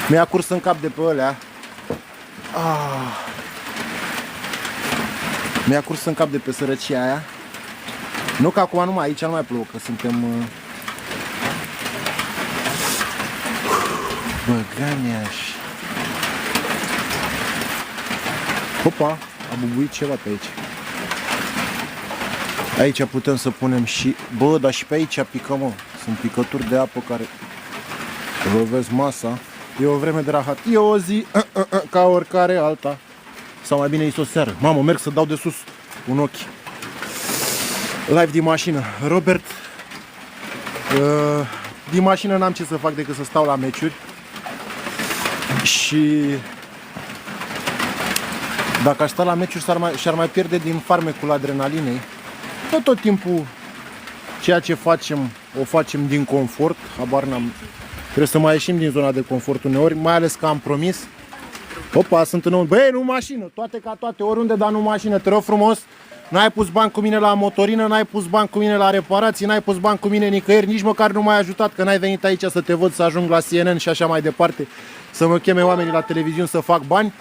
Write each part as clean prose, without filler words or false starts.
Mi-a curs în cap de pe ălea. Mi-a curs în cap de pe sărăcia aia. Nu că acum numai aici nu mai plouă, că suntem... Băganeaș. Opa, a bubuit ceva pe aici. Aici putem să punem și... Bă, dar și pe aici pică, mă. Sunt picături de apă care lovesc masa. E o vreme de rahat. E o zi ca oricare alta. Sau mai bine e o seară. Mamă, merg să dau de sus un ochi. Live din mașină. Robert, din mașină n-am ce să fac decât să stau la meciuri. Și dacă aș sta la meciuri și-ar mai pierde din farmecul adrenalinei. Tot timpul ceea ce facem, o facem din confort. Habar n-am. Trebuie să mai ieșim din zona de confort uneori, mai ales că am promis. Opa, sunt înăuntru. Băi, nu mașină, toate ca toate, oriunde, dar nu mașină. Te rog frumos, n-ai pus bani cu mine la motorină, n-ai pus bani cu mine la reparații, n-ai pus bani cu mine nicăieri, nici măcar nu m-ai ajutat, că n-ai venit aici să te văd, să ajung la CNN și așa mai departe, să mă cheme oamenii la televiziune să fac bani.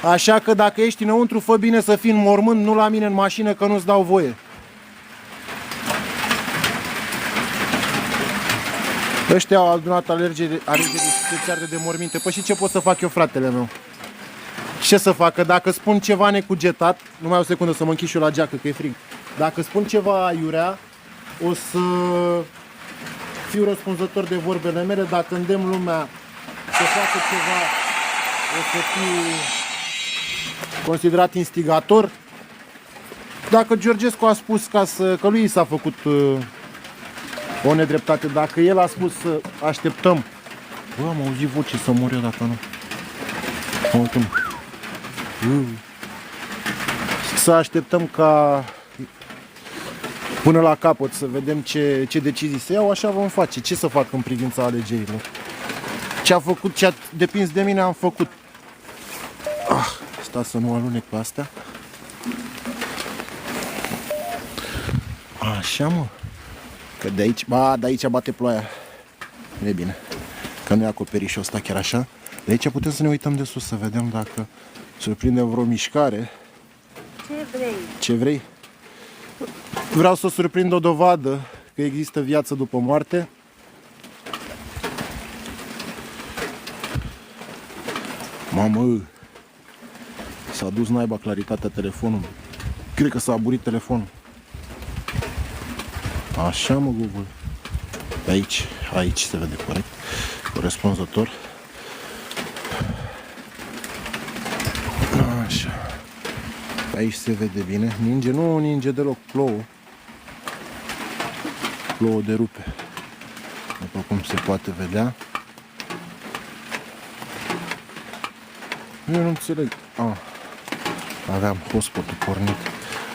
Așa că dacă ești înăuntru, fă bine să fii în mormânt, nu la mine în mașină, că nu-ți dau voie. Ăștia au adunat alegeri de morminte. Păi și ce pot să fac eu, fratele meu? Ce să fac? Că dacă spun ceva necugetat, numai o secundă să mă închid și eu la geacă, că e frig. Dacă spun ceva aiurea, o să fiu răspunzător de vorbele mele. Dacă îndemn lumea să facă ceva, o să fiu considerat instigator. Dacă Georgescu a spus că lui s-a făcut o nedreptate, dacă el a spus să așteptăm. Bă, am auzit voce, să mor eu dacă nu. Să așteptăm ca până la capăt să vedem ce decizii se iau, așa vom face. Ce să fac în privința alegerilor? Ce a făcut, ce a depins de mine am făcut. Sta să nu alunec pe astea. Așa, mă. Că de aici, de aici bate ploaia. Nu e bine. Că nu e acoperișul ăsta chiar așa. De aici putem să ne uităm de sus, să vedem dacă surprindem vreo mișcare. Ce vrei? Ce vrei? Vreau să surprind o dovadă că există viață după moarte. Mamă! S-a dus naiba claritatea telefonului. Cred că s-a aburit telefonul. Așa, mă, Google. Aici se vede corect. Corespunzător. Așa. Aici se vede bine. Ninge, nu ninge deloc, plouă. Plouă de rupe. După cum se poate vedea. Eu nu înțeleg. Aveam hotspotul pornit.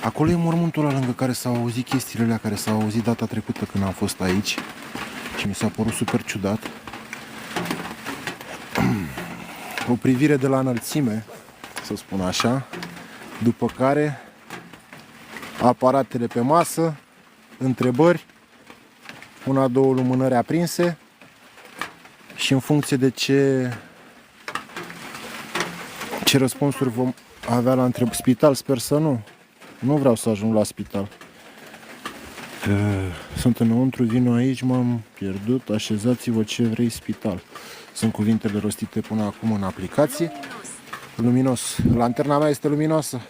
Acolo e mormântul ăla lângă care s-au auzit chestiile alea care s-au auzit data trecută când am fost aici. Și mi s-a părut super ciudat. O privire de la înălțime, să spun așa. După care aparatele pe masă, întrebări, una, două lumânări aprinse și în funcție de ce răspunsuri vom avea la întrebări. Spital, sper să nu. Nu vreau să ajung la spital. Sunt înăuntru, vin aici, m-am pierdut, așezați-vă ce vrei, spital. Sunt cuvintele rostite până acum în aplicație. Luminos. Lanterna mea este luminoasă.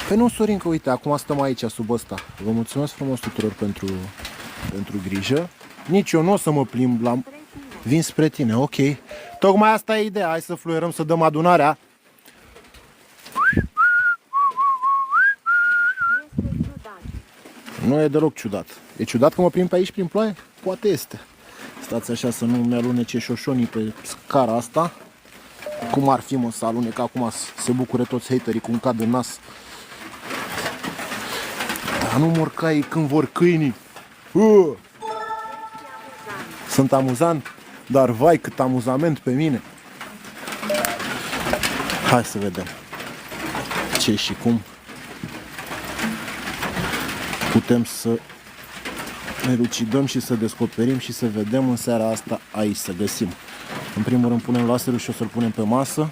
Păi nu, Sorinca, uite, acum stăm aici, sub ăsta. Vă mulțumesc frumos tuturor pentru grijă. Nici eu nu o să mă plimb la... Vin spre tine, ok. Tocmai asta e ideea. Hai să fluierăm, să dăm adunarea. Nu e deloc ciudat. E ciudat că mă plimb pe aici prin ploaie? Poate este. Stați așa să nu mi-alunece șoșonii pe scara asta. Cum ar fi, mă, să alunec acum, să se bucure toți haterii cum cad în nas. Dar nu mor caii când vor câinii. Sunt amuzant, dar vai cât amuzament pe mine. Hai să vedem ce și cum putem să elucidăm și să descoperim și să vedem în seara asta aici, să găsim. În primul rând punem laserul și o să-l punem pe masă.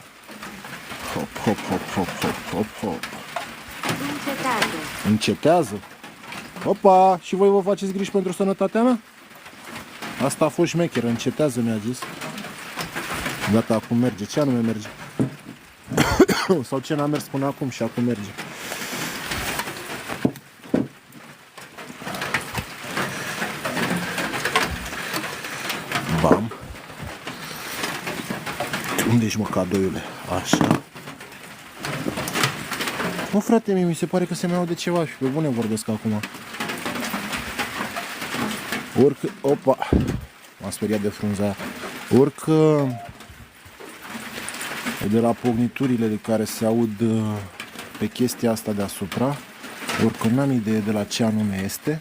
Hop, hop, hop, hop, hop, hop, hop. Încetează. Încetează? Opa! Și voi vă faceți griji pentru sănătatea mea? Asta a fost șmecher, încetează, mi-a zis. Gata, acum merge. Ce anume merge? Sau ce n-a mers până acum și acum merge? Bam. Unde ești, mă, cadoiule? Așa. Mă, frate, mi se pare că se mai aude ceva și pe bune vorbesc acum. Urcă... Opa! M-am speriat de frunza aia. Urcă... de la pogniturile de care se aud pe chestia asta deasupra. Urcă n-am idee de la ce anume este.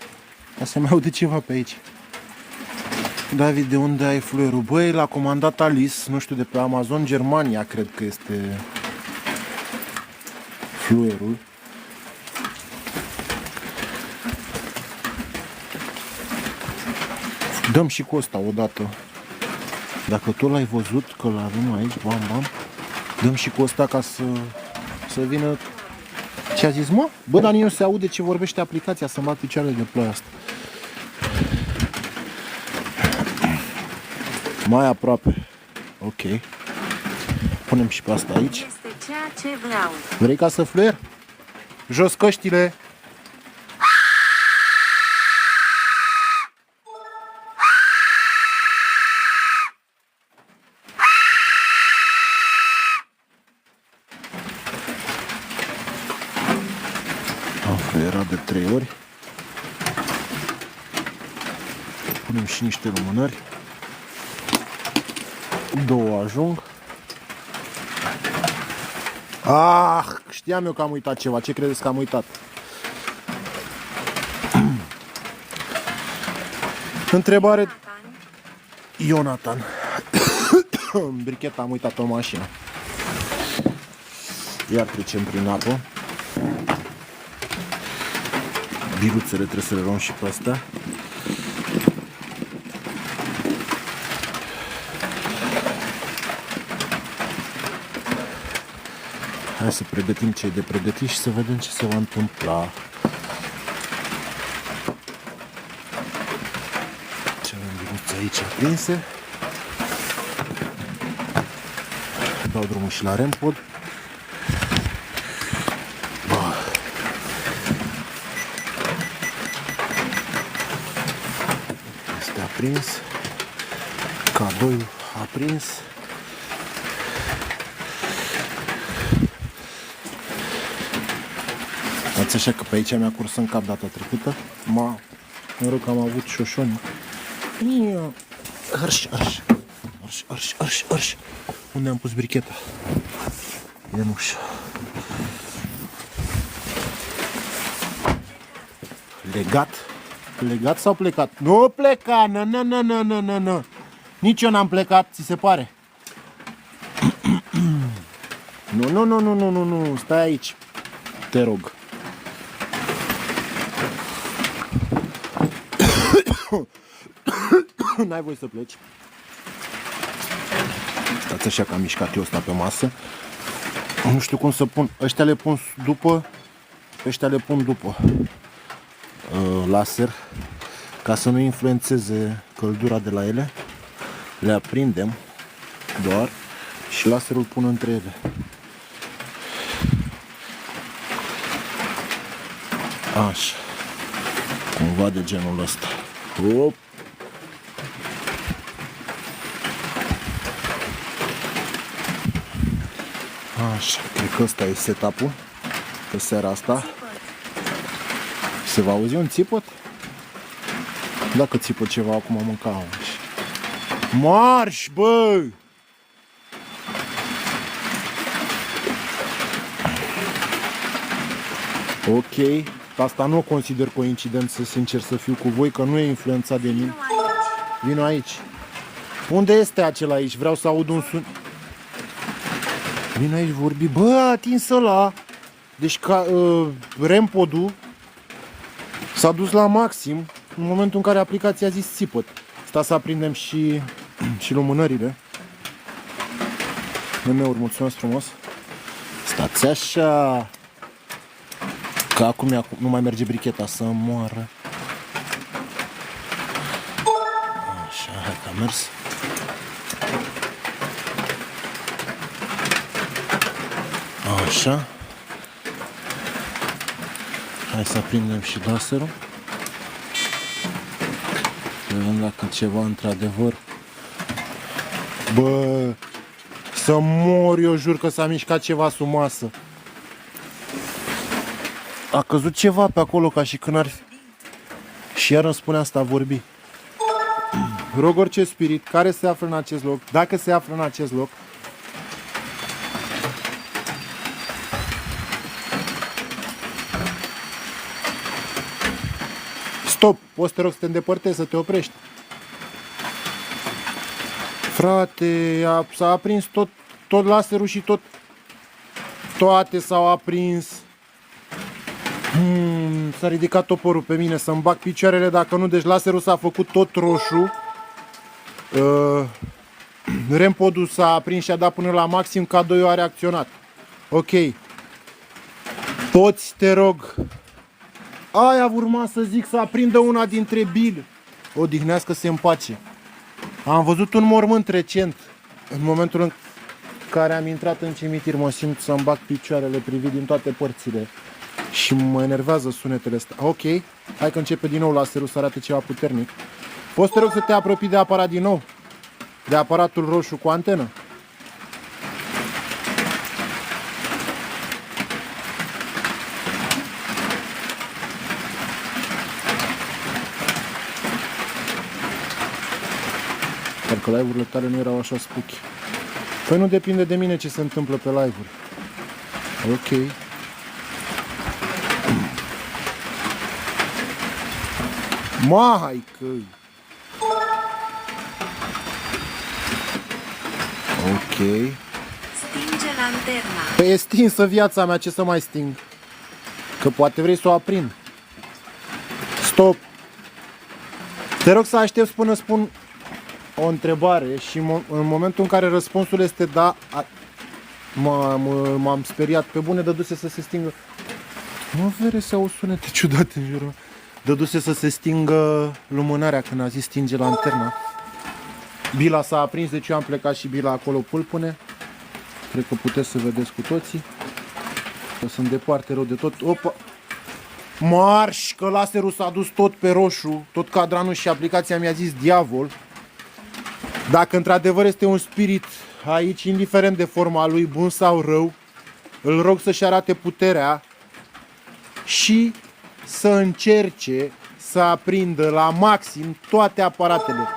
Dar se mai aude ceva pe aici. David, de unde ai fluierul? Băi, l-a comandat Alice, nu știu, de pe Amazon Germania, cred că este fluierul. Dăm și cu ăsta odată. Dacă tu l-ai văzut, că l-avem aici, bam, bam, dăm și cu ăsta ca să vină... Ce a zis, mă? Bă, dar nu se aude ce vorbește aplicația, să-mi bat picioarele de ploaie asta. Mai aproape. Ok. Punem și pe asta aici. Este ceea ce vreau. Vrei ca să fluier? Jos căștile! Am fluierat de 3 ori. Punem și niște lumânări. 2 ajung. Ah, știam eu că am uitat ceva. Ce credeți că am uitat? Întrebare. Ionatan. Bricheta am uitat-o în mașină. Iar trecem prin apă. Biruțele trebuie să le luăm și pe astea. Hai să pregătim ce e de pregătit și să vedem ce se va întâmpla. Ce avem biruțe aici aprinse. Dau drumul și la REM-pod. Este aprins. Cadoiul aprins. Ați așa că pe aici mi-a curs în cap data trecută. Noroc că am avut șoșoni. Arș, arș. Arș, arș, arș, arș. Unde am pus bricheta? E în ușă. Legat? Legat sau plecat? Nu pleca! Nu. Nici eu n-am plecat, ți se pare? Nu. Stai aici. Te rog. N-ai voie să pleci. Stați așa că am mișcat eu ăsta pe masă. Nu știu cum să pun. Ăștia le pun după. Ăștia le pun după laser. Ca să nu influențeze căldura de la ele. Le aprindem doar. Și laserul pun între ele. Așa. Cumva de genul ăsta. Hop. Așa, cred că ăsta e setup-ul pe seara asta. Se va auzi un țipăt? Dacă țipă ceva acum am mâncat. Marș, bă! Ok, asta nu o consider coincidență, sincer să fiu cu voi, că nu e influențat de mine. Vino aici. Unde este acela aici? Vreau să aud un sun. Vino aici vorbi. Bă, a atins ăla. Deci ca REM-podul s-a dus la maxim. în momentul în care aplicația a zis țipăt. Sta să aprindem și, și lumânările. Memeuri, mulțumesc frumos. Stați așa. Că acum nu mai merge bricheta să moară. Așa, hai că a mers. Așa. Hai să aprindem și laserul. Vedem dacă ceva într-adevăr. Bă, să mor, eu jur că s-a mișcat ceva sub masă. A căzut ceva pe acolo ca și când ar fi. Și iar îmi spune asta a vorbi. Rog orice spirit care se află în acest loc, dacă se află în acest loc, stop, poți să te rog să te îndepărtezi, să te oprești. Frate, s-a aprins tot laserul și toate s-au aprins. S-a ridicat toporul pe mine să-mi bag picioarele, dacă nu, deci laserul s-a făcut tot roșu. Rempodul s-a aprins și a dat până la maxim, K2 a reacționat. Ok. Poți, te rog. Aia urma să zic, să aprindă una dintre bile. Odihnească-se în pace. Am văzut un mormânt recent. În momentul în care am intrat în cimitir, mă simt să-mi bag picioarele privit din toate părțile. Și mă enervează sunetele astea. Ok, hai că începe din nou laserul să arate ceva puternic. Poți, te rog, să te apropii de aparat din nou? De aparatul roșu cu antenă? Parcă live-urile tale nu erau așa spooky. Păi nu depinde de mine ce se întâmplă pe live-uri. Ok. Maică-i! Ok. Stinge lanterna. Păi e stinsă viața mea, ce să mai sting? Că poate vrei să o aprind. Stop! Te rog să aștepți până spun o întrebare și în momentul în care răspunsul este da, m-am speriat pe bune, dăduse să se stingă. Mă vere să au sunete ciudate în jurul. Dăduse să se stingă lumânarea când a zis stinge lanterna. Bila s-a aprins, deci eu am plecat și bila acolo pulpune. Cred că puteți să vedeți cu toții. Că sunt departe rău de tot. Opa! Marș! Că laserul s-a dus tot pe roșu, tot cadranul și aplicația mi-a zis diavol. Dacă într-adevăr este un spirit aici, indiferent de forma lui, bun sau rău, îl rog să-și arate puterea și să încerce să aprindă la maxim toate aparatele.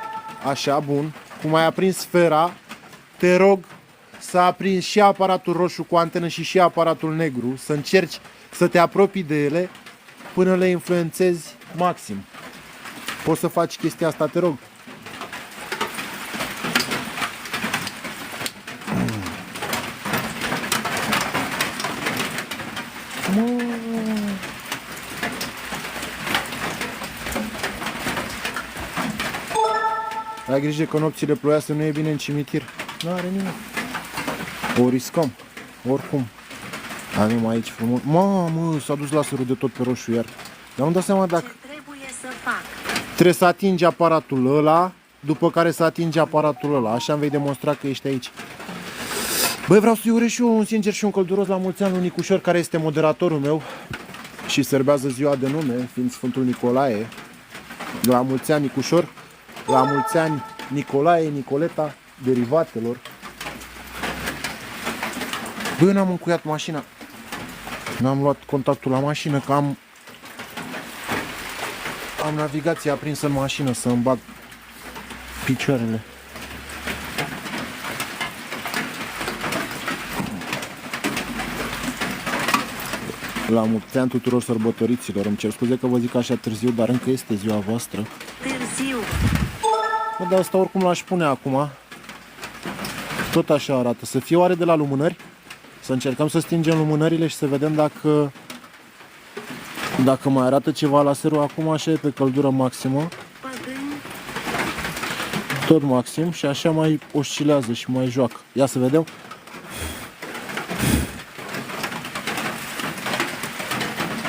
Așa, bun. Cum ai aprins sfera, te rog să aprinzi și aparatul roșu cu antenă și aparatul negru, să încerci să te apropii de ele până le influențezi maxim. Poți să faci chestia asta, te rog? Ai grijă că nopțile ploioase nu e bine în cimitir. Nu are nimic. O riscăm. Oricum. Avem aici frumos. Mamă, s-a dus laserul de tot pe roșu iar. Dar nu-mi dau seama dacă... Ce trebuie să fac? Trebuie să atingi aparatul ăla, după care să atingi aparatul ăla. Așa îmi vei demonstra că ești aici. Băi, vreau să-i urez și eu un sincer și un călduros la mulți ani lui Nicușor, care este moderatorul meu și serbează ziua de nume, fiind Sfântul Nicolae. La mulți ani, Nicușor. La mulți ani, Nicolae, Nicoleta, derivatelor. Băi, eu n-am încuiat mașina. N-am luat contactul la mașină, că am navigația aprinsă în mașină să îmi bag picioarele. La mulți ani tuturor sărbătoriților. Îmi cer scuze că vă zic așa târziu, dar încă este ziua voastră. Târziu. Bă, dar asta oricum l-aș pune acum. Tot așa arată. Să fie oare de la lumânări? Să încercăm să stingem lumânările și să vedem dacă Dacă mai arată ceva laserul acum, așa e pe căldură maximă. Păgâni. Tot maxim și așa mai oscilează și mai joacă. Ia să vedem.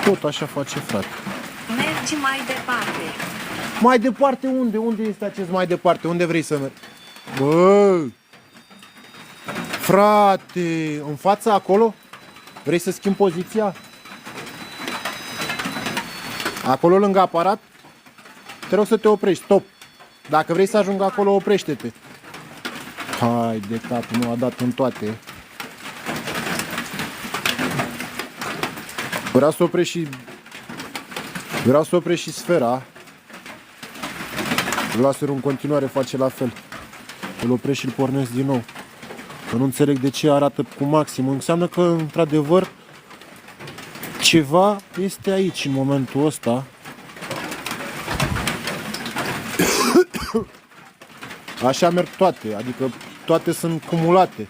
Tot așa face, frate. Mergi mai departe. Mai departe unde? Unde este acest mai departe? Unde vrei să mergi? Bă! Frate! În fața acolo? Vrei să schimbi poziția? Acolo lângă aparat? Te rog să te oprești, stop! Dacă vrei să ajung acolo, oprește-te. Hai de capul, nu a dat în toate. Vreau să oprești și sfera. Laserul în continuare face la fel. Îl opresc și îl pornesc din nou. Că nu înțeleg de ce arată cu maxim. Înseamnă că, într-adevăr, ceva este aici în momentul ăsta. Așa merg toate, adică toate sunt cumulate.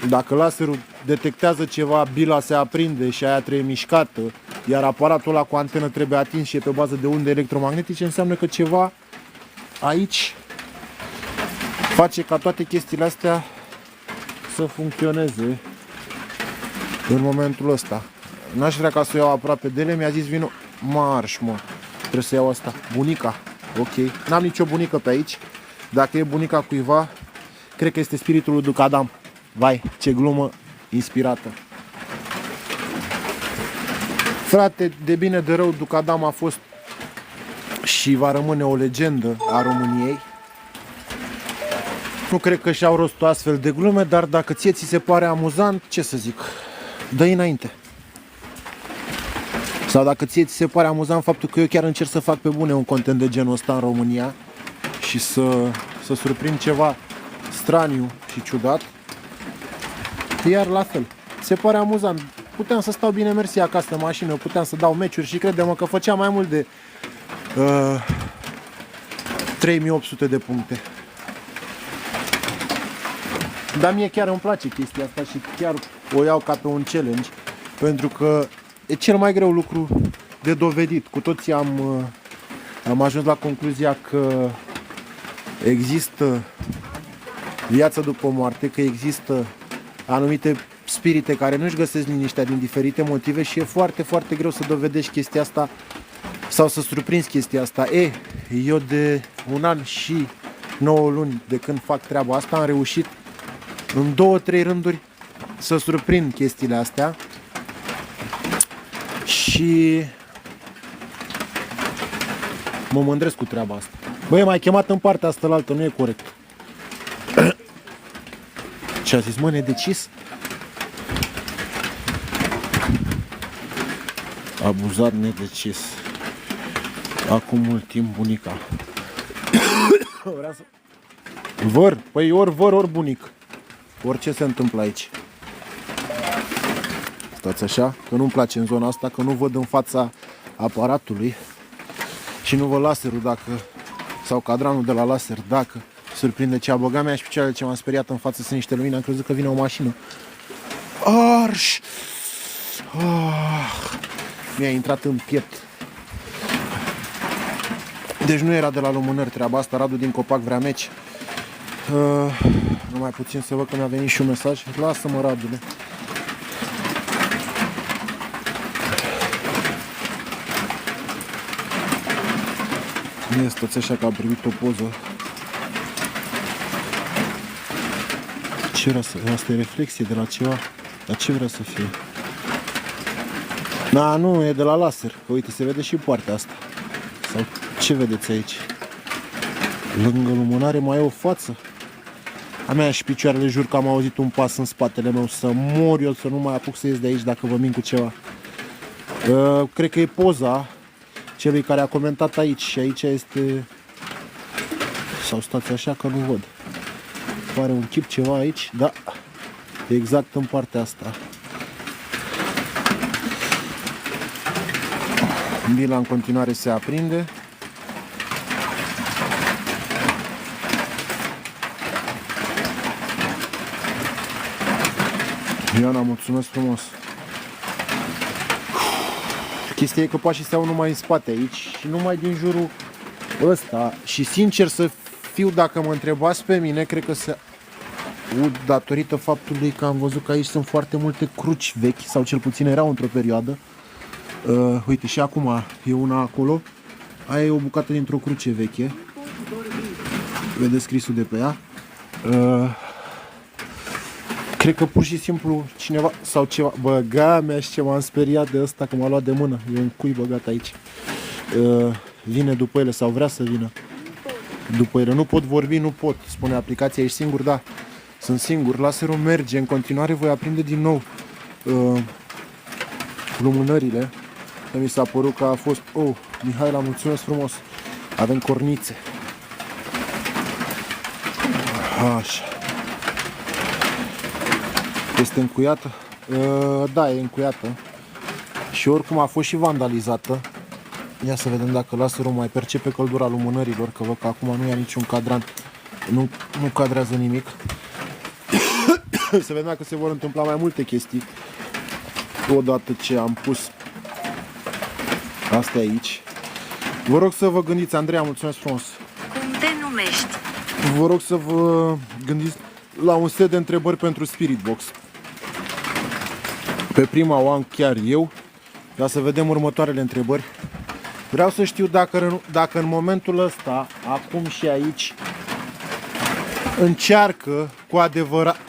Dacă laserul detectează ceva, bila se aprinde și aia trebuie mișcată, iar aparatul ăla cu antenă trebuie atins și e pe bază de unde electromagnetice, înseamnă că ceva aici face ca toate chestiile astea să funcționeze în momentul ăsta. N-aș vrea ca să o iau aproape de ele, mi-a zis vino marș, mă, trebuie să iau asta. Bunica, ok, n-am nicio bunică pe aici. Dacă e bunica cuiva, cred că este spiritul lui Ducadam. Vai, ce glumă inspirată. Frate, de bine de rău, Ducadam a fost și va rămâne o legendă a României. Nu cred că și-au rostul astfel de glume, dar dacă ție ți se pare amuzant, ce să zic, dă-i înainte. Sau dacă ție ți se pare amuzant faptul că eu chiar încerc să fac pe bune un content de genul ăsta în România și să surprind ceva straniu și ciudat, iar la fel, se pare amuzant. Puteam să stau bine mersi acasă în mașină, puteam să dau meciuri și crede-mă că făceam mai mult de 3800 de puncte. Dar mie chiar îmi place chestia asta și chiar o iau ca pe un challenge, pentru că e cel mai greu lucru de dovedit. Cu toții am ajuns la concluzia că există viața după moarte, că există anumite spirite care nu-și găsesc liniștea din diferite motive și e foarte, foarte greu să dovedești chestia asta sau să surprinzi chestia asta. Eu de 1 an și 9 luni de când fac treaba asta am reușit în 2-3 rânduri să surprind chestiile astea și mă mândresc cu treaba asta. Băi, m-ai chemat în partea asta la altă, nu e corect. Ce a zis, mă, nedecis? Abuzat, nedecis. Acum mult timp bunica. Vrea să... Văr, păi ori văr, ori bunic. Orice se întâmplă aici. Stați așa, că nu-mi place în zona asta, că nu văd în fața aparatului și nu văd laserul dacă, sau cadranul de la laser, dacă surprinde ce a băgat mea și picioarele ce m-am speriat în față sunt niște lumini, am crezut că vine o mașină. Arș! Mi-a intrat în piept. Deci nu era de la lumânări treaba asta, Radu din Copac vrea meci. Numai puțin să văd că mi-a venit și un mesaj. Lasă-mă, Radule. Nu este așa că am primit o poză. Ce vrea să... Asta e reflexie de la ceva? Dar ce vrea să fie? Da, nu, e de la laser. Că uite, se vede și partea asta. Sau ce vedeți aici? Lângă lumânare mai e o față. A mea și picioarele, jur că am auzit un pas în spatele meu. Să mor eu, să nu mai apuc să ies de aici dacă vă mint cu ceva. Cred că e poza celui care a comentat aici. Și aici este... Sau stați așa că nu văd. Pare un chip ceva aici. Da, exact în partea asta. Bila în continuare se aprinde. Ioana, mulțumesc frumos. Chestia e că poate și să iau numai în spate aici și numai din jurul ăsta. Și sincer să fiu, dacă mă întrebați pe mine, cred că se aud datorită faptului că am văzut că aici sunt foarte multe cruci vechi, sau cel puțin erau într-o perioadă. Uite, și acum e una acolo. Aia e o bucată dintr-o cruce veche. Vedeți scrisul de pe ea. Cred că pur și simplu cineva sau ceva. Băga mea și ce m-am speriat de ăsta, că m-a luat de mână. E un cui băgat aici. Vine după ele sau vrea să vină după ele. Nu pot vorbi, nu pot. Spune aplicația, ești singur? Da. Sunt singur. Laserul merge. În continuare voi aprinde din nou lumânările. Mi s-a părut că a fost... Oh, Mihaela, mulțumesc frumos. Avem cornițe. Așa. Este încuiată? Da, e încuiată. Și oricum a fost și vandalizată. Ia să vedem dacă laserul mai percepe căldura lumânărilor, că văd că acum nu ia niciun cadran. Nu cadrează nimic. Să vedem dacă se vor întâmpla mai multe chestii odată ce am pus astea aici. Vă rog să vă gândiți, Andreea, mulțumesc frumos. Cum te numești? Vă rog să vă gândiți la un set de întrebări pentru Spirit Box. Pe prima o am chiar eu. Ca să vedem următoarele întrebări. Vreau să știu dacă în momentul ăsta, acum și aici, încearcă cu adevărat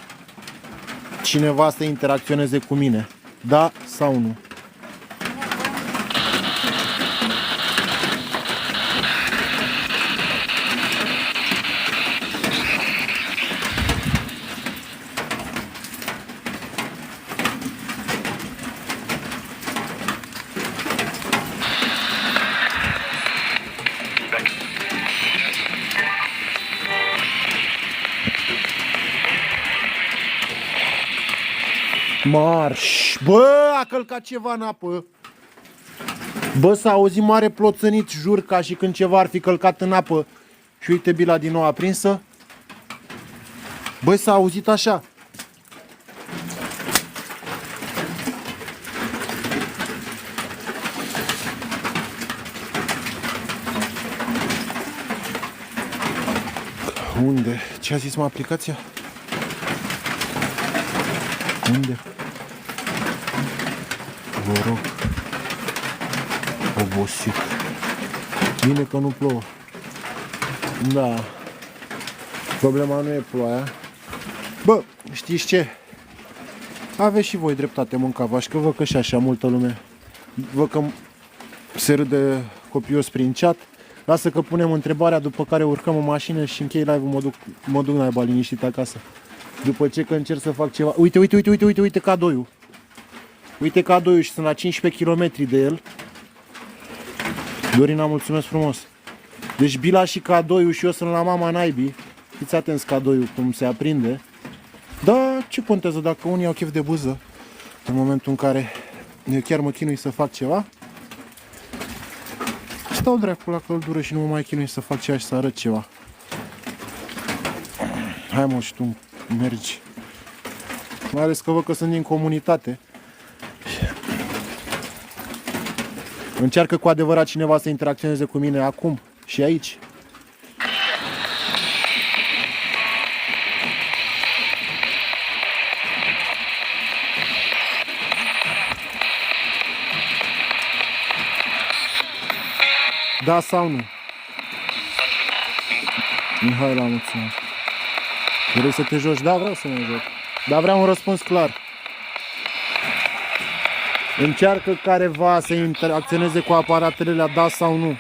cineva să interacționeze cu mine. Da sau nu? Marș! Bă, a călcat ceva în apă. Bă, s-a auzit mare ploțănit, jur, ca și când ceva ar fi călcat în apă. Și uite, bila din nou aprinsă. Băi, s-a auzit așa. Unde? Ce a zis mă aplicația? Unde? Vă rog. Obosit. Bine că nu plouă. Da. Problema nu e ploaia. Bă, știți ce? Aveți și voi dreptate, mâncavaș, că văd că și așa multă lume. Văd că se râde copios prin chat. Lasă că punem întrebarea, după care urcăm în mașină și închei live-ul, mă duc naiba liniștit acasă. După ce că încerc să fac ceva. Uite cadoiul. Uite cadoiul și sunt la 15 km de el. Dorina, mulțumesc frumos. Deci bila și cadoiul și eu sunt la mama naibii. Fiți atenți cadoiul cum se aprinde. Da, ce contează dacă unii au chef de buză în momentul în care eu chiar mă chinui să fac ceva. Stau dracu la căldură și nu mă mai chinui să fac ceva și să arăt ceva. Hai mă, și tu mergi. Mai ales că văd că sunt din comunitate. Încearcă cu adevărat cineva să interacționeze cu mine acum și aici. Da sau nu? Mihaela, mulțumesc. Vrei să te joci? Da, vreau să mă joc. Dar vreau un răspuns clar. Încearcă careva să interacționeze cu aparatele alea, da sau nu?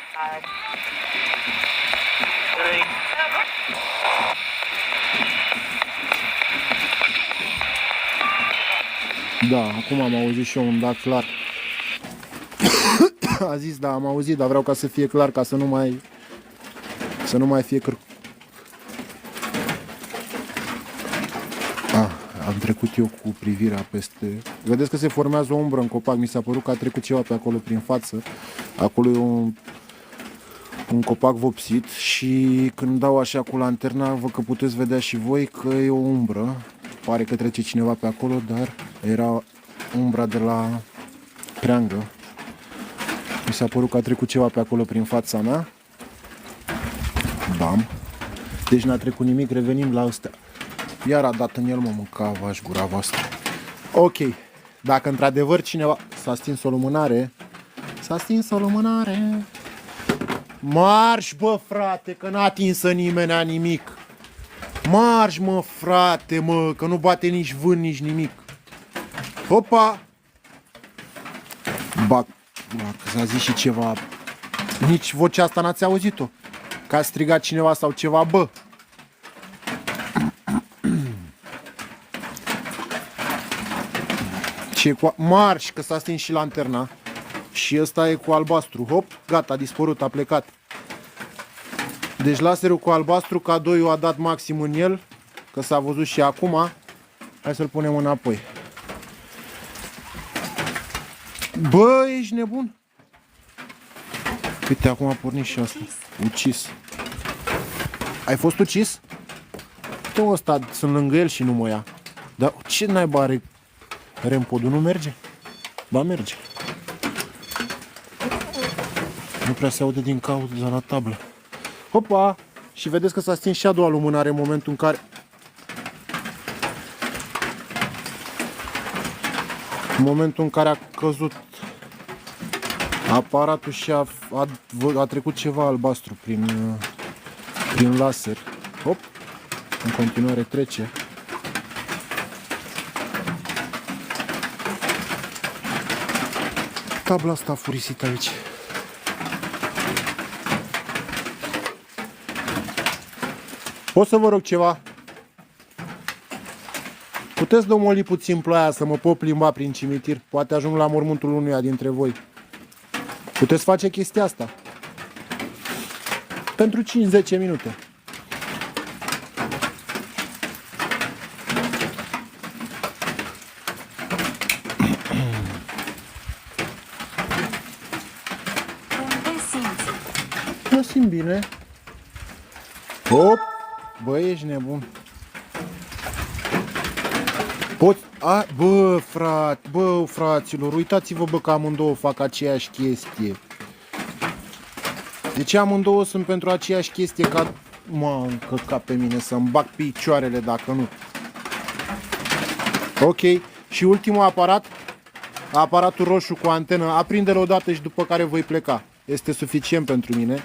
Da, acum am auzit și eu un da clar. A zis da, am auzit, dar vreau ca să fie clar, ca să nu mai fie am trecut eu cu privirea peste... Vedeți că se formează o umbră în copac. Mi s-a părut că a trecut ceva pe acolo prin față. Acolo e un copac vopsit și când dau așa cu lanterna, văd că puteți vedea și voi că e o umbră. Pare că trece cineva pe acolo, dar era umbra de la creangă. Mi s-a părut că a trecut ceva pe acolo prin fața mea. Bam. Deci n-a trecut nimic, revenim la ăstea. Iar a dat în el, mă, mânca v-aș gura voastră. Ok. Dacă într-adevăr cineva... S-a stins o lumânare. S-a stins o lumânare. Marș, bă, frate, că n-a atinsă nimenea nimic. Marș, mă, frate, mă, că nu bate nici vânt, nici nimic. Hopa! Ba, că s-a zis și ceva. Nici vocea asta n-ați auzit-o. Că a strigat cineva sau ceva, bă. Ce cu... Marș, că s-a stins și lanterna. Și ăsta e cu albastru. Hop, gata, a dispărut, a plecat. Deci laserul cu albastru, cadoiul a dat maxim în el. Că s-a văzut și acum. Hai să-l punem înapoi. Bă, ești nebun? Uite, acum a pornit și asta. Ucis. Ai fost ucis? Uite, ăsta, sunt lângă el și nu mă ia. Dar ce naiba are rempodul? Nu merge? Ba, merge. Nu prea se aude din cauza la tablă. Hopa! Și vedeți că s-a stins și a doua lumânare în momentul în care... În momentul în care a căzut aparatul și a trecut ceva albastru prin laser. Hop! În continuare trece. Tabla asta a furisit aici. Pot să vă rog ceva? Puteți domoli puțin ploaia să mă pot plimba prin cimitir? Poate ajung la mormântul unuia dintre voi. Puteți face chestia asta? Pentru 5-10 minute. Cum te simți? Mă simt bine. Hop! Bă, ești nebun. Poți... Bă, frate, bă, fraților, uitați-vă, bă, că amândouă fac aceeași chestie. Deci amândouă sunt pentru aceeași chestie ca... M-a încăcat pe mine să-mi bag picioarele dacă nu. Ok, și ultimul aparat, aparatul roșu cu antenă, aprinde-l odată și după care voi pleca. Este suficient pentru mine.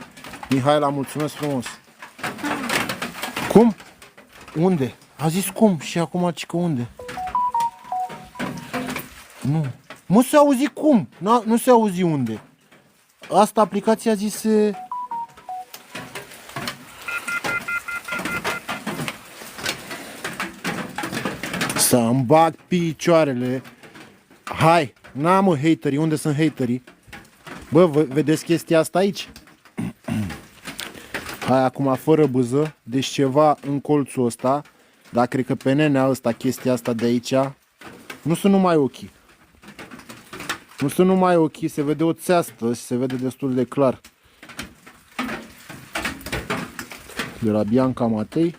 Mihaela, mulțumesc frumos. Cum? Unde? A zis cum și acum că unde? Nu. Nu se auzi cum? Nu se auzi unde. Asta aplicația zise... Să-mi bag picioarele. Hai, n-am haterii. Unde sunt haterii? Bă, vedeți chestia asta aici? Hai, acum fără bâză. Deci ceva în colțul ăsta. Dar cred că pe nenea ăsta, chestia asta de aici, nu sunt numai ochii. Nu sunt numai ochii, se vede o țeastă și se vede destul de clar. De la Bianca Matei.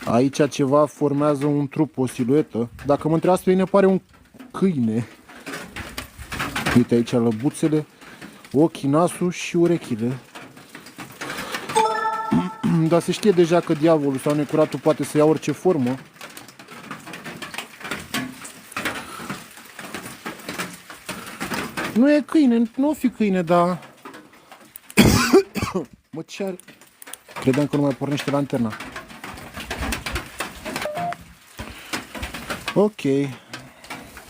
Aici ceva formează un trup, o siluetă. Dacă mă întrebați pe mine, pare un câine. Uite aici lăbuțele, ochii, nasul și urechile. Dar se știe deja că diavolul sau necuratul poate să ia orice formă. Nu e câine, nu o fi câine, dar... Mă, ce are? Credeam că nu mai pornește lanterna. Ok.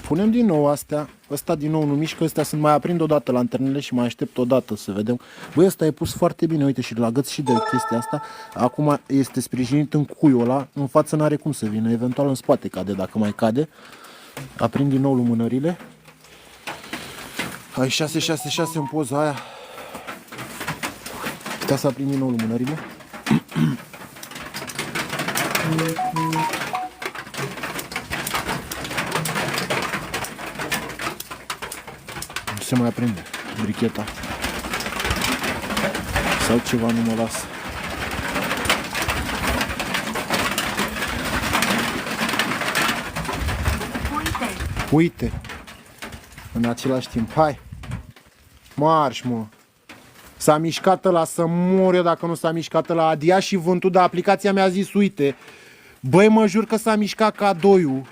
Punem din nou astea. Ăsta din nou nu mișcă, ăstea sunt mai aprind odată lanternele și mai aștept odată să vedem. Băi, ăsta e pus foarte bine, uite, și la gât și de chestia asta. Acum este sprijinit în cuiul ăla, în față n-are cum să vină, eventual în spate cade dacă mai cade. Aprind din nou lumânările. Ai 666 în poza aia. Putea să aprind din nou lumânările. Nu se mai aprinde bricheta. Sau ceva nu mă lasă. Uite, Uite. în același timp. Hai! Marș, mă! S-a mișcat ăla să mor eu dacă nu s-a mișcat ăla. Adia și vântul, dar aplicația mi-a zis, uite, băi, mă jur că s-a mișcat cadoiul.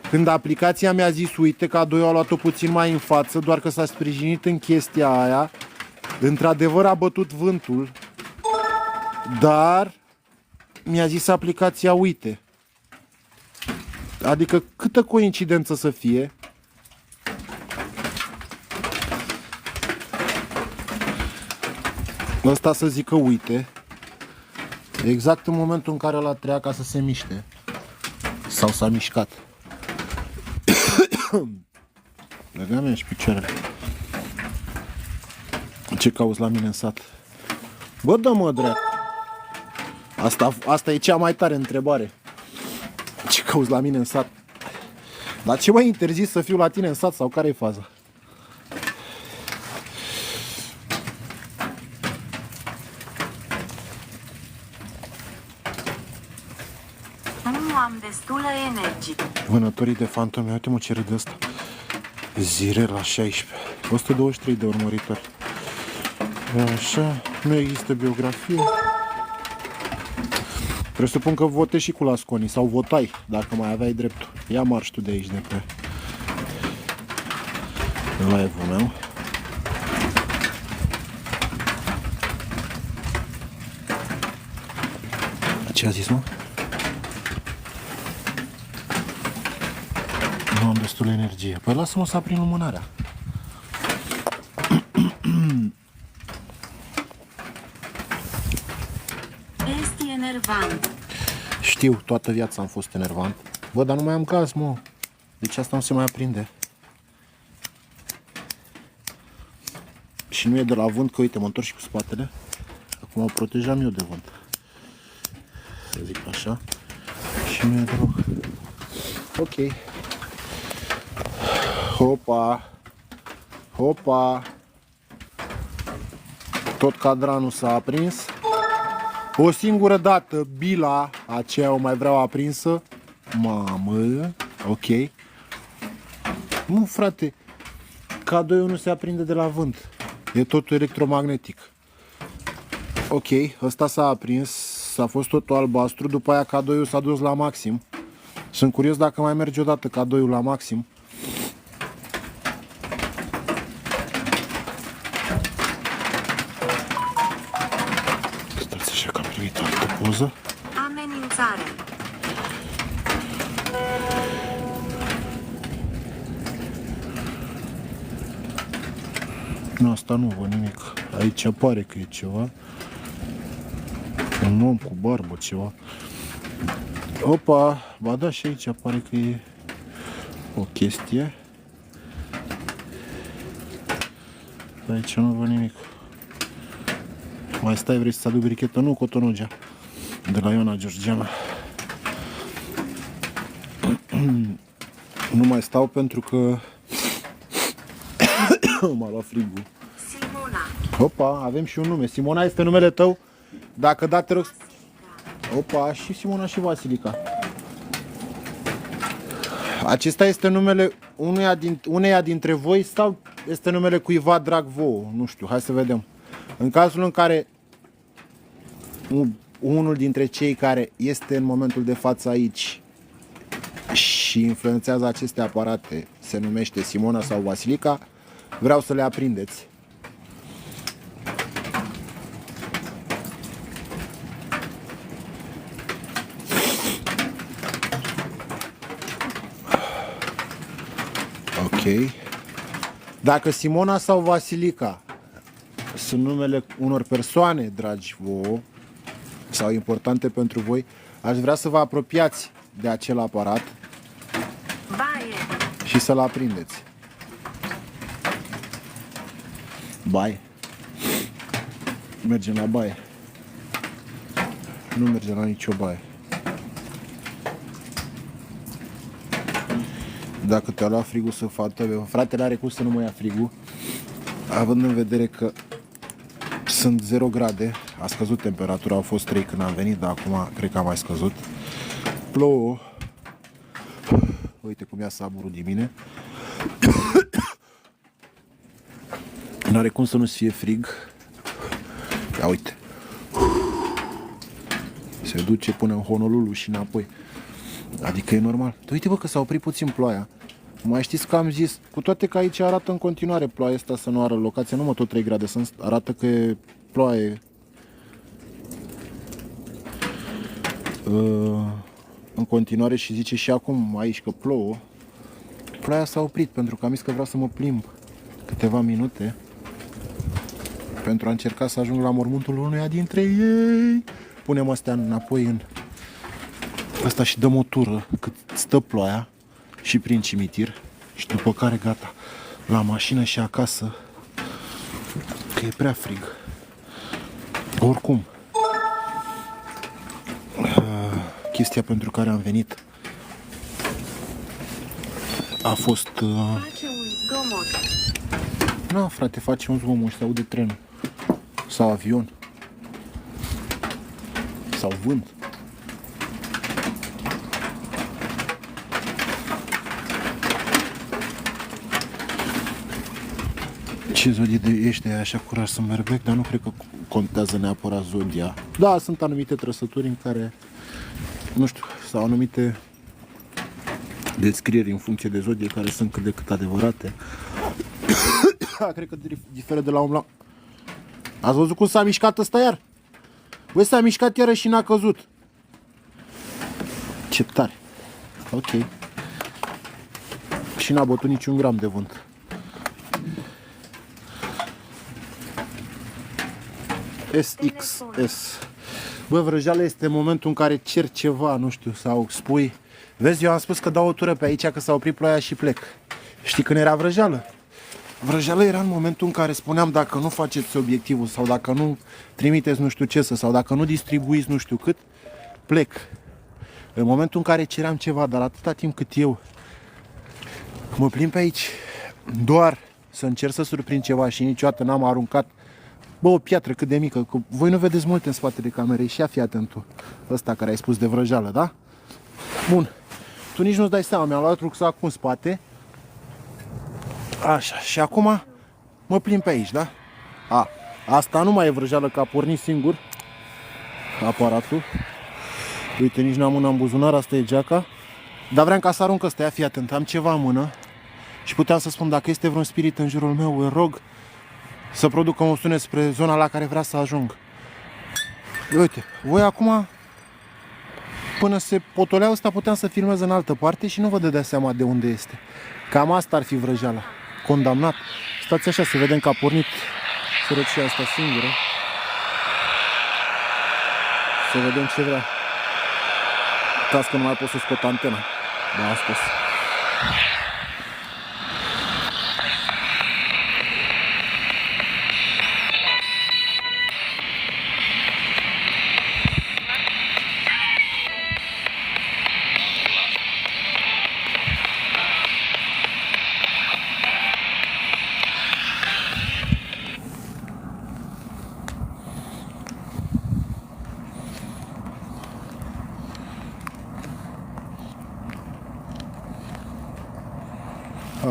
Când aplicația mi-a zis, uite, cadoiul a luat-o puțin mai în față, doar că s-a sprijinit în chestia aia. Într-adevăr a bătut vântul, dar mi-a zis aplicația, uite. Adică câtă coincidență să fie. Ăsta să zică uite. Exact în momentul în care ăla treia ca să se miște. Sau s-a mișcat. Lega mea și picioarele. Ce cauți la mine în sat? Bă, dă-mă, dreacu. Asta e cea mai tare întrebare. Ce cauți la mine în sat? Dar ce m-ai interzis să fiu la tine în sat sau care e faza? Nu am destulă energie. Vânătorii de fantome, uite mă ce râde ăsta. Zire la 16. 123 de urmăritori. Așa, nu există biografie. Presupun că votezi și cu lasconii sau votai, dacă mai aveai dreptul. Ia marș tu de aici, de pe live-ul meu. Ce a zis, mă? Nu am destul energie. Păi lasă-mă să aprind lumânarea. Este enervant. Știu, toată viața am fost enervant. Bă, dar nu mai am gaz, mă. Deci asta nu se mai aprinde. Și nu e de la vânt, că uite, mă întorc și cu spatele. Acum o protejam eu de vânt. Să zic așa. Și nu e deloc. Ok. Hopa. Hopa. Tot cadranul s-a aprins. O singură dată bila aceea o mai vreau aprinsă. Mamă. Ok. Nu, frate. Cadoiul nu se aprinde de la vânt. E totul electromagnetic. Ok, ăsta s-a aprins. S-a fost totul albastru. După aia cadoiul s-a dus la maxim. Sunt curios dacă mai merge odată cadoiul la maxim. Stați așa că am primit o altă poză. Amenințare. Nu, asta nu văd nimic. Aici pare că e ceva. Un om cu barbă, ceva. Opa, ba da, și aici pare că e o chestie. Aici nu văd nimic. Mai stai, vrei să aduc brichetă? Nu, cotonugea. De la Ioana Georgiana. Nu mai stau pentru că m-a luat frigul. Simona. Opa, avem și un nume. Simona este numele tău? Dacă da, te rog. Opa, și Simona și Vasilica. Acesta este numele uneia dintre voi sau este numele cuiva drag vouă? Nu știu, hai să vedem. În cazul în care unul dintre cei care este în momentul de față aici și influențează aceste aparate se numește Simona sau Vasilica, vreau să le aprindeți. Ok. Dacă Simona sau Vasilica sunt numele unor persoane dragi vouă sau importante pentru voi, aș vrea să vă apropiați de acel aparat Baie. și să-l aprindeți. Baie. Mergem la baie. Nu mergem la nicio baie. Dacă te-a luat frigul să facă, fratele are cum să nu mă ia frigul, având în vedere că sunt 0 grade, a scăzut temperatura, au fost 3 când am venit, dar acum cred că a mai scăzut. Plouă. Uite cum ia saburul din mine. N-are cum să nu-ți fie frig. Ia uite. Se duce până în Honolulu și înapoi. Adică e normal. Uite bă că s-a oprit puțin ploaia. Mai știți că am zis, cu toate că aici arată în continuare ploaia asta să nu ară locația, numai tot 3 grade, arată că e ploaie. În continuare și zice și acum aici că plouă. Ploaia s-a oprit pentru că am zis că vreau să mă plimb câteva minute pentru a încerca să ajung la mormântul unuia dintre ei. Punem astea înapoi în ăsta și dăm o tură cât stă ploaia și prin cimitir și după care gata, la mașină și acasă, că e prea frig. Oricum, chestia pentru care am venit a fost... Face un zgomot. Na, frate, face un zgomot și se aude trenul. Sau avion. Sau vânt. Ce zodie de ești de așa curaj să merg, dar nu cred că contează neapărat zodia. Da, sunt anumite trăsături în care, nu știu, sau anumite descrieri în funcție de zodie care sunt cât de cât adevărate. Cred că diferă de la om la... Ați văzut cum s-a mișcat ăsta iar? Băi, s-a mișcat iară și n-a căzut. Ce tare. Ok. Și n-a bătut niciun gram de vânt. SXS. Bă, vrăjeală este momentul în care cer ceva, nu știu, sau spui... Vezi, eu am spus că dau o tură pe aici, că s-a oprit ploaia și plec. Știi când era vrăjeală? Vrăjeală era în momentul în care spuneam dacă nu faceți obiectivul sau dacă nu trimiteți nu știu ce sau dacă nu distribuiți nu știu cât, plec. În momentul în care ceream ceva, dar atâta timp cât eu mă plimb pe aici doar să încerc să surprind ceva și niciodată n-am aruncat, bă, o piatră cât de mică, că voi nu vedeți multe în spatele camerei și ia fii atent tu, ăsta care ai spus de vrăjeală, da? Bun, tu nici nu-ți dai seama, mi-am luat rucsacul în spate. Așa, și acum mă plimb pe aici, da? Asta nu mai e vrăjeală, că a pornit singur aparatul. Uite, nici n-am mâna în buzunar, asta e geaca. Dar vreau ca să arunc ăsta, ia fii atent, am ceva în mână. Și puteam să spun, dacă este vreun spirit în jurul meu, îl rog să producă un sunet spre zona la care vrea să ajung. Uite, voi acum, până se potolea ăsta, puteam să filmez în altă parte și nu vă dădea seama de unde este. Cam asta ar fi vrăjeala. Condamnat. Stați așa să vedem că a pornit sărăcia asta singură. Să vedem ce vrea. Caz că nu mai pot să scot antena. Da, am scos.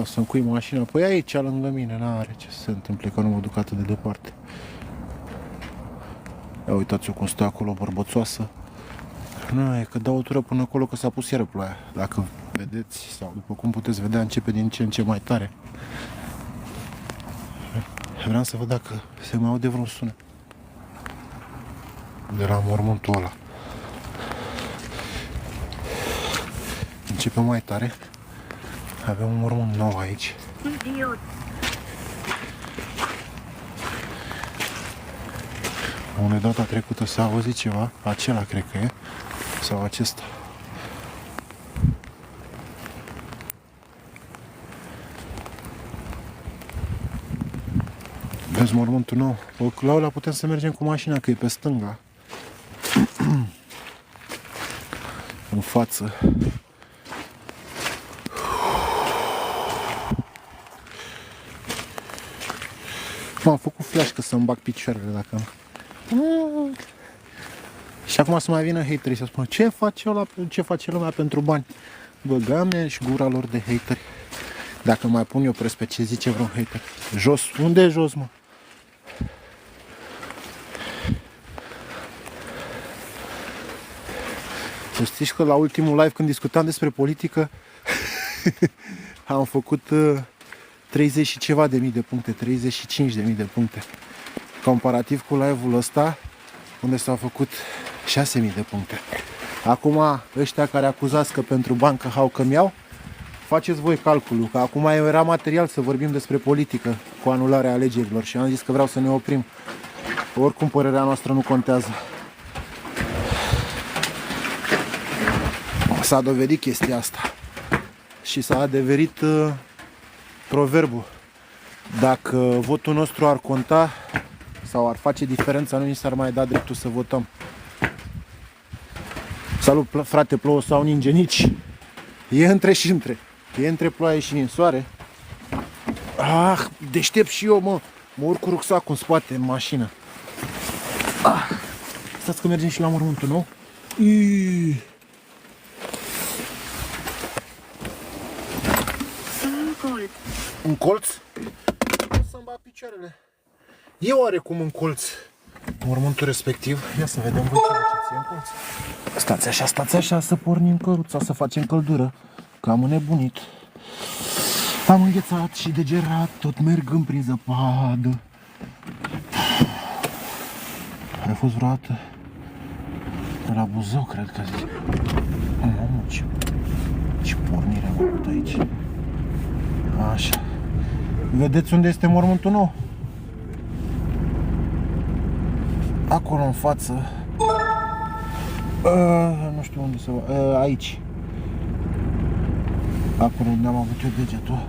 Să-mi cui mașina. Păi aici, lângă mine, n-are ce să se întâmple, că nu mă duc atât de departe. Ia uitați-o cum stă acolo, bărbățoasă. Nu, e că dau o tură până acolo, că s-a pus iară ploaia. Dacă vedeți, sau după cum puteți vedea, începe din ce în ce mai tare. Vreau să văd dacă se mai aude vreun sunet de la mormântul ăla. Începe mai tare. Avem un mormânt nou aici. Idiot. Unde data trecută s-a auzit ceva, acela cred că e, sau acesta. Vezi mormântul nou? La ăla putem să mergem cu mașina, că e pe stânga. În față. M-am făcut flash că să-mi bag picioarele dacă nu. Și acum să mai vină haterii să spună ce face lumea pentru bani. Băga mea și gura lor de hateri. Dacă mai pun eu preț pe ce zice vreun hater. Jos. Unde e jos, mă? Să știți că la ultimul live când discutam despre politică am făcut 30 și ceva de mii de puncte, 35 de mii de puncte. Comparativ cu live-ul ăsta, unde s-au făcut 6.000 de puncte. Acum, ăștia care acuzați că pentru bancă hau că mi-au, faceți voi calculul, că acum era material să vorbim despre politică cu anularea alegerilor și am zis că vreau să ne oprim. Oricum părerea noastră nu contează. S-a dovedit chestia asta și s-a adeverit proverbul. Dacă votul nostru ar conta sau ar face diferența, nu ni s-ar mai da dreptul să votăm. Salut, frate, plouă sau ninge? Nici. E între și între. E între ploaie și în soare. Ah, deștept și eu, mă. Mă urc cu rucsacul în spate, în mașină. Ah. Stați că mergem și la mormântul nou. Un colț? O să-mi bag picioarele. E oarecum un colț mormântul respectiv. Ia să vedem voi ce faceți în colț. Stați așa, să pornim căruța, să facem căldură. Că am înnebunit. Am înghețat și degerat, tot mergând prin zăpadă. Ai fost vreodată la Buzău, cred că zice. Mamă, ce pornire am avut aici. Așa. Vedeți unde este mormântul nou? Acolo în față. Nu știu unde să va. Aici. Acolo unde am avut eu degetul.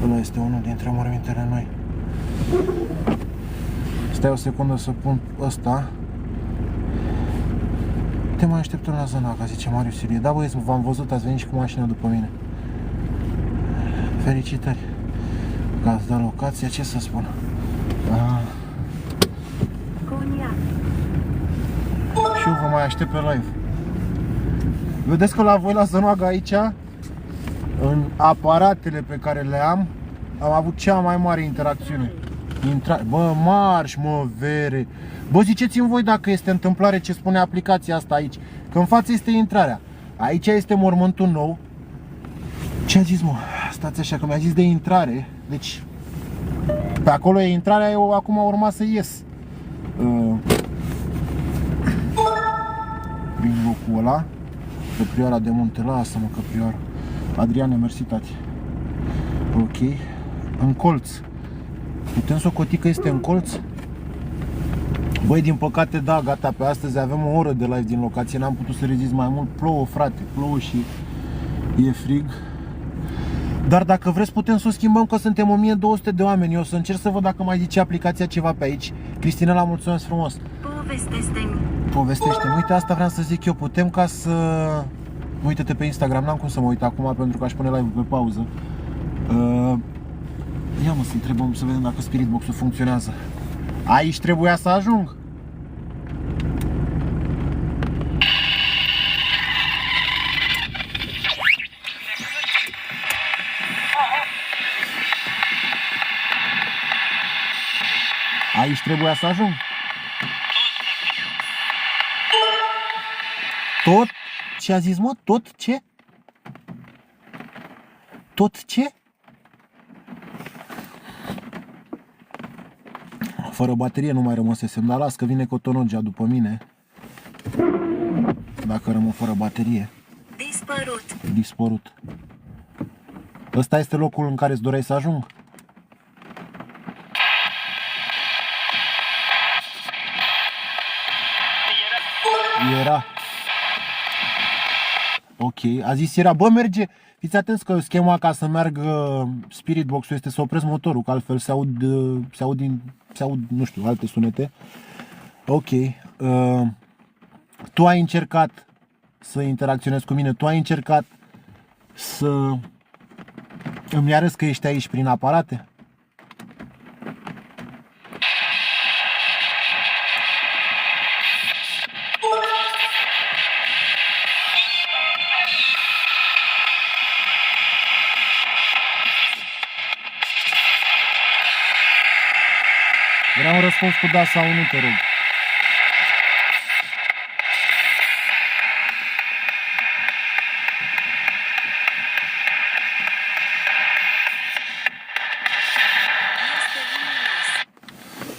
Ăla este unul dintre mormintele noi. Stai o secundă să pun ăsta. Te mai așteptăm la Zănaga, zice Marius Ilie. Da, băieți, v-am văzut, ați venit și cu mașina după mine. Felicitări că ați dat locația, ce să spun. Și eu vă mai aștept pe live. Vedeți că la voi la Zănaga aici, în aparatele pe care le am avut cea mai mare interacțiune. Bă, marș, mă, vere. Bă, ziceți-mi voi dacă este întâmplare ce spune aplicația asta aici. Că în față este intrarea. Aici este mormântul nou. Ce a zis, mă? Stați așa, că mi-a zis de intrare. Deci, pe acolo e intrarea, eu acum urma să ies prin locul ăla. Căprioara de munte, lasă-mă, căprioară. Adriane, mersi, tati. Ok. În colț. Putem socoti că este în colț? Băi, din păcate, da, gata, pe astăzi avem o oră de live din locație. N-am putut să rezist mai mult. Plouă, frate, plouă și e frig. Dar dacă vreți putem să o schimbăm, că suntem 1200 de oameni. Eu o să încerc să văd dacă mai zice aplicația ceva pe aici. Cristina, mulțumesc frumos. Povestește-mi. Uite, asta vreau să zic eu. Putem ca să... Uite-te pe Instagram, n-am cum să mă uit acum pentru că aș pune live-ul pe pauză. Ia mă, să întrebăm, să vedem dacă Spirit Box-ul funcționează. Aici trebuia să ajung. Aici trebuia să ajung. Tot? Ce a zis, mă? Tot ce? Tot ce? Fără baterie nu mai rămăsesem, dar las că vine Cotonogea după mine. Dacă rămân fără baterie. Dispărut. Ăsta este locul în care îți doreai să ajung? Era. Ok, a zis era. Bă, merge. Fiți atenți că schema ca să meargă Spirit Box-ul este să opresc motorul, că altfel se aud, nu știu, alte sunete. Ok. Tu ai încercat să interacționezi cu mine, tu ai încercat să îmi arăți că ești aici prin aparate? răspuns cu da sau nu, te rog.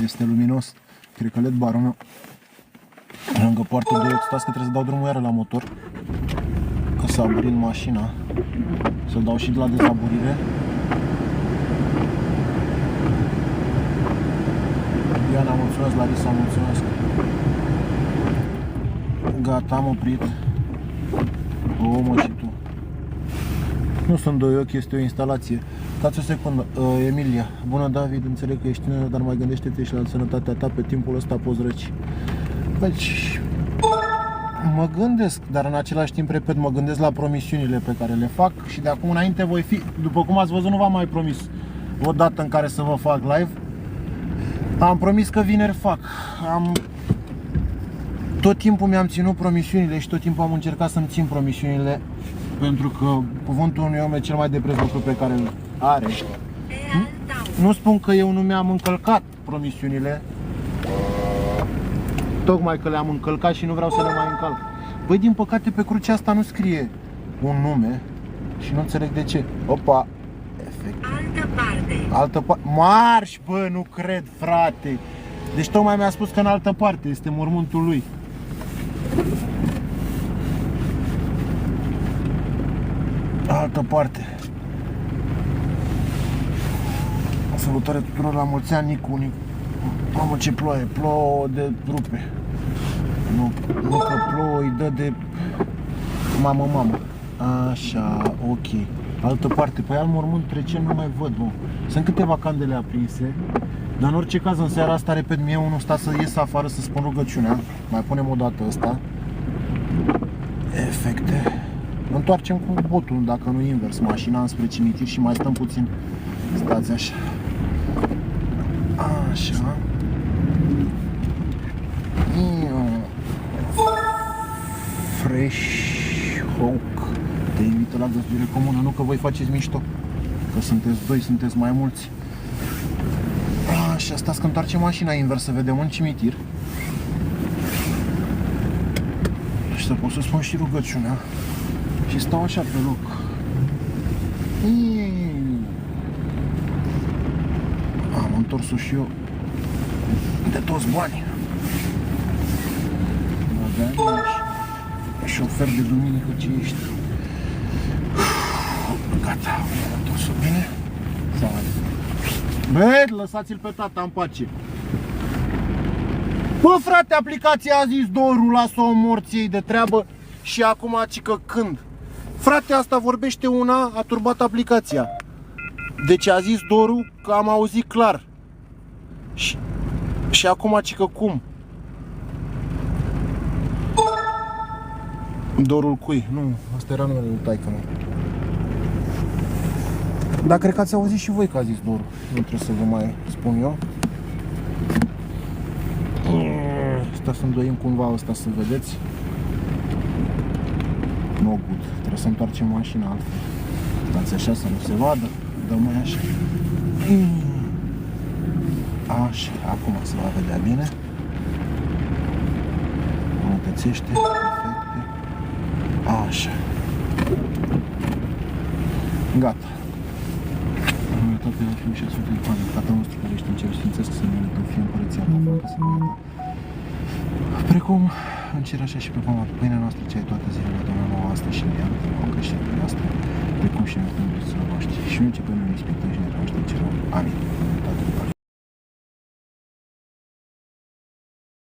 Este luminos. Cred că LED barul meu lângă poartă 2. Stați că trebuie să dau drumul iară la motor, că s-a aburit mașina. Să dau și de la dezaburire. Diana, mulțumesc, Larisa, mulțumesc. Gata, am oprit. O, mă, și tu. Nu sunt doi ochi, este o instalație. Stați o secundă, Emilia. Bună, David, înțeleg că ești tânără, dar mai gândește-te și la sănătatea ta, pe timpul ăsta poți răci. Deci, mă gândesc, dar în același timp, repet, mă gândesc la promisiunile pe care le fac și de acum înainte voi fi, după cum ați văzut, nu v-am mai promis o dată în care să vă fac live. Am promis că vineri fac. Tot timpul mi-am ținut promisiunile și tot timpul am încercat să-mi țin promisiunile, pentru că cuvântul unui om e cel mai de preț lucru pe care îl are. Nu spun că eu nu mi-am încălcat promisiunile, tocmai că le-am încălcat și nu vreau să le mai încalc. Băi, din păcate pe crucea asta nu scrie un nume și nu înțeleg de ce. Opa! Altă parte. Altă parte. Marș, bă, nu cred, frate. Deci tocmai mi-a spus că în altă parte este mormântul lui. Altă parte. Salutare tuturor, la mulți ani, Nicu. Mamă, ce ploaie, plouă de rupe. Nu că plouă, îi dă de mamă. Așa, ok. Altă parte, pe al mormânt trece, nu mai văd, mă. Sunt câteva candele aprinse, dar în orice caz, în seara asta, repet, mie unul sta să ies afară să spun rugăciunea. Mai punem o dată ăsta. Efecte. Întoarcem cu botul, dacă nu invers, mașina înspre cimitir și mai stăm puțin. Stați așa. Așa. Fresh Hawk te invită la găzduire comună, nu că voi faceți mișto, că sunteți doi, sunteți mai mulți. Așa, stați că întoarcem mașina invers să vedem în cimitir și să pot să spun și rugăciunea și stau așa pe loc. Am întors-o și eu de toți banii. Șofer de duminică ce ești. Gata, am întors-o bine. Bă, lăsați-l pe tata în pace. Bă, frate, aplicația a zis Doru, lasă-o în morții de treabă și acum cică când. Frate, asta vorbește una, a turbat aplicația. Deci a zis Doru că am auzit clar. Și acum cică cum? Dorul cui? Nu, asta era numele lui taică-mă. Dar cred că ați auzit și voi că a zis Doru. Nu trebuie să vă mai spun eu. Asta să îndoim cumva ăsta să vedeți. No good. Trebuie să întoarcem mașina altfel. Stați așa să nu se vadă. Dăm mai așa. Așa, acum se va vedea bine. Îmbunătățește efecte. Așa. Gata. Am uitat pe fiul și Sfântul Ioan, Tatăl nostru care ești în cer, sfințesc să ne dăm fie împărăția ta, facă să ne dăm. Precum în cer așa și pe pământ, pâinea noastră cea toată zilele, Doamne, nouă astăzi și ne iartă nouă greșelile noastre, precum și ne iertăm greșelile noastre. Și nu ce pe noi ne ispităm și ne trăiește în cerul. Amin.